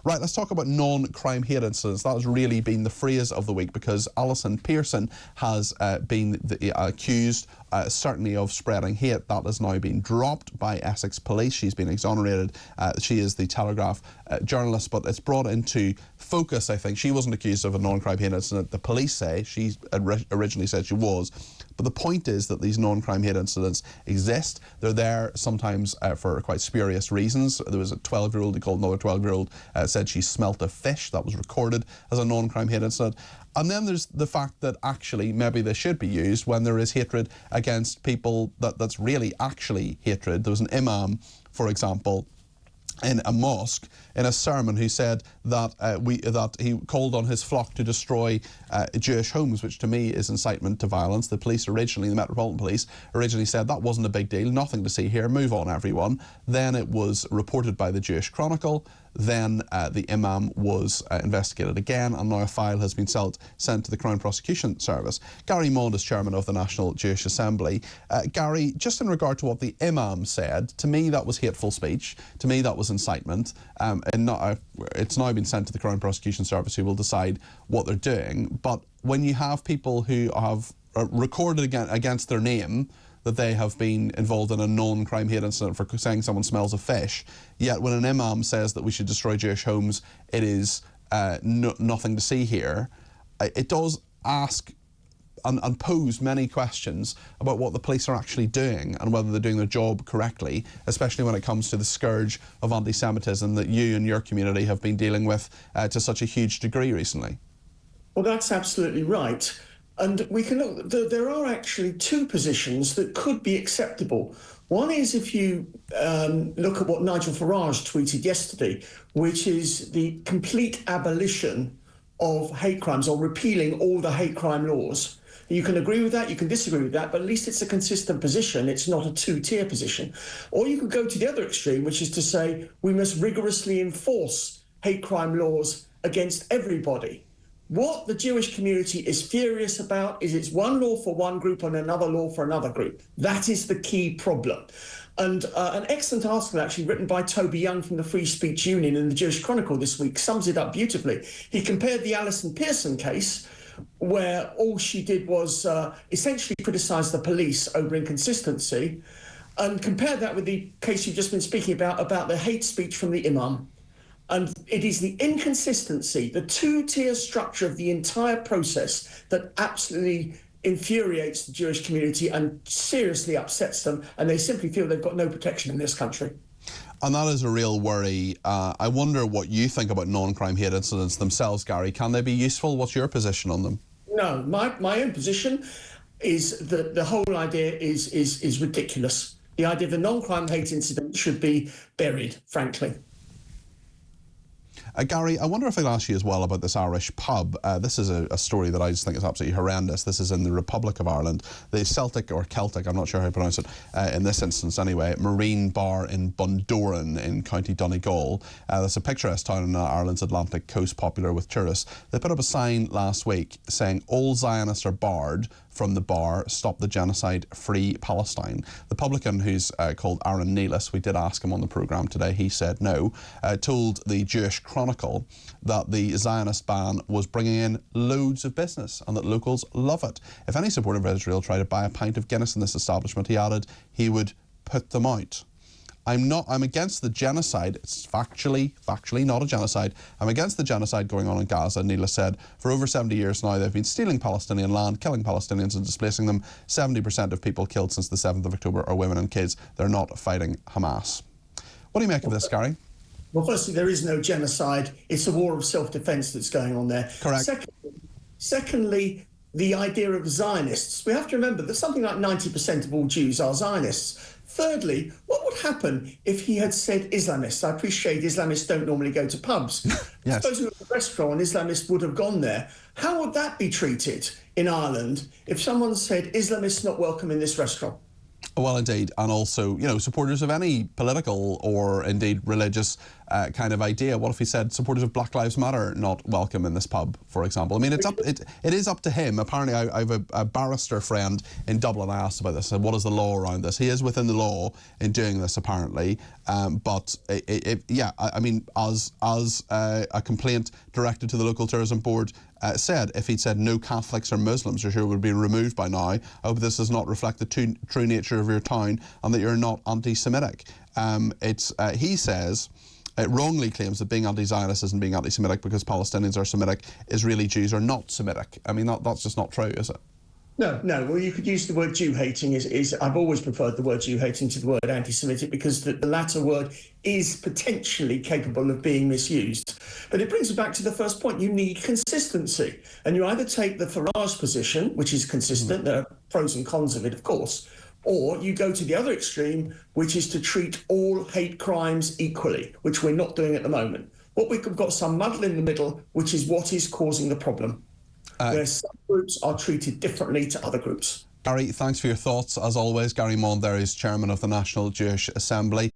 Right, let's talk about non-crime hate incidents. That has really been the phrase of the week because Alison Pearson has been accused certainly of spreading hate. That has now been dropped by Essex Police. She's been exonerated. She is the Telegraph journalist, but it's brought into focus, I think. She wasn't accused of a non-crime hate incident. The police say she originally said she was. But the point is that these non-crime hate incidents exist. They're there sometimes for quite spurious reasons. There was a 12-year-old who called another 12-year-old, said she smelt a fish. That was recorded as a non-crime hate incident. And then there's the fact that actually maybe they should be used when there is hatred against people that's really actually hatred. There was an imam, for example, in a mosque, in a sermon, who said that that he called on his flock to destroy Jewish homes, which to me is incitement to violence. The police originally, the Metropolitan Police, originally said that wasn't a big deal, nothing to see here, move on everyone. Then it was reported by the Jewish Chronicle. Then the imam was investigated again, and now a file has been sent to the Crown Prosecution Service. Gary Mond is chairman of the National Jewish Assembly. Gary, just in regard to what the imam said, to me that was hateful speech. To me that was incitement. It's now been sent to the Crown Prosecution Service, who will decide what they're doing. But when you have people who have recorded against their name that they have been involved in a non-crime hate incident for saying someone smells a fish, yet when an imam says that we should destroy Jewish homes, it is nothing to see here. It does ask and pose many questions about what the police are actually doing and whether they're doing their job correctly, especially when it comes to the scourge of anti-Semitism that you and your community have been dealing with to such a huge degree recently. Well, that's absolutely right. And we can look, there are actually two positions that could be acceptable. One is if you look at what Nigel Farage tweeted yesterday, which is the complete abolition of hate crimes, or repealing all the hate crime laws. You can agree with that, you can disagree with that, but at least it's a consistent position. It's not a two-tier position. Or you could go to the other extreme, which is to say we must rigorously enforce hate crime laws against everybody. What the Jewish community is furious about is it's one law for one group and another law for another group. That is the key problem. And an excellent article actually written by Toby Young from the Free Speech Union in the Jewish Chronicle this week sums it up beautifully. He compared the Alison Pearson case, where all she did was essentially criticise the police over inconsistency, and compared that with the case you've just been speaking about the hate speech from the imam. And it is the inconsistency, the two-tier structure of the entire process that absolutely infuriates the Jewish community and seriously upsets them, and they simply feel they've got no protection in this country. And that is a real worry. I wonder what you think about non-crime hate incidents themselves, Gary. Can they be useful? What's your position on them? No, my own position is that the whole idea is ridiculous. The idea of a non-crime hate incident should be buried, frankly. Gary, I wonder if I could ask you as well about this Irish pub. This is a story that I just think is absolutely horrendous. This is in the Republic of Ireland. The Celtic, or Celtic, I'm not sure how to pronounce it, in this instance anyway, Marine Bar in Bundoran in County Donegal. That's a picturesque town on Ireland's Atlantic coast, popular with tourists. They put up a sign last week saying, "All Zionists are barred from the bar, stop the genocide, free Palestine." The publican, who's called Aaron Neelis, we did ask him on the programme today, he said no, told the Jewish Chronicle that the Zionist ban was bringing in loads of business and that locals love it. If any supporter of Israel tried to buy a pint of Guinness in this establishment, he added, he would put them out. I'm against the genocide. It's factually not a genocide. I'm against the genocide going on in Gaza, Neela said. For over 70 years now, they've been stealing Palestinian land, killing Palestinians and displacing them. 70% of people killed since the 7th of October are women and kids. They're not fighting Hamas. What do you make of this, Gary? Well, firstly, there is no genocide. It's a war of self-defence that's going on there. Correct. Secondly, the idea of Zionists. We have to remember that something like 90% of all Jews are Zionists. Thirdly, what would happen if he had said Islamists? I appreciate Islamists don't normally go to pubs. Yes. Suppose we were at a restaurant and Islamists would have gone there. How would that be treated in Ireland if someone said Islamists not welcome in this restaurant? Well, indeed, and also, you know, supporters of any political or indeed religious kind of idea? What if he said supporters of Black Lives Matter not welcome in this pub, for example? I mean, it is up to him. Apparently, I have a barrister friend in Dublin. I asked about this. I said, what is the law around this? He is within the law in doing this, apparently. But yeah, I mean, as a complaint directed to the local tourism board said, if he'd said no Catholics or Muslims, you're sure would be removed by now. I hope this does not reflect the true nature of your town and that you're not anti-Semitic. He says. It wrongly claims that being anti-Zionist isn't being anti-Semitic because Palestinians are Semitic, Israeli Jews are not Semitic. I mean, that's just not true, is it? No. Well, you could use the word Jew-hating. I've always preferred the word Jew-hating to the word anti-Semitic because the latter word is potentially capable of being misused. But it brings me back to the first point. You need consistency. And you either take the Farage position, which is consistent, there are pros and cons of it, of course, or you go to the other extreme, which is to treat all hate crimes equally, which we're not doing at the moment. What we've got some muddle in the middle, which is what is causing the problem, where some groups are treated differently to other groups. Gary, thanks for your thoughts. As always, Gary Mond there is chairman of the National Jewish Assembly.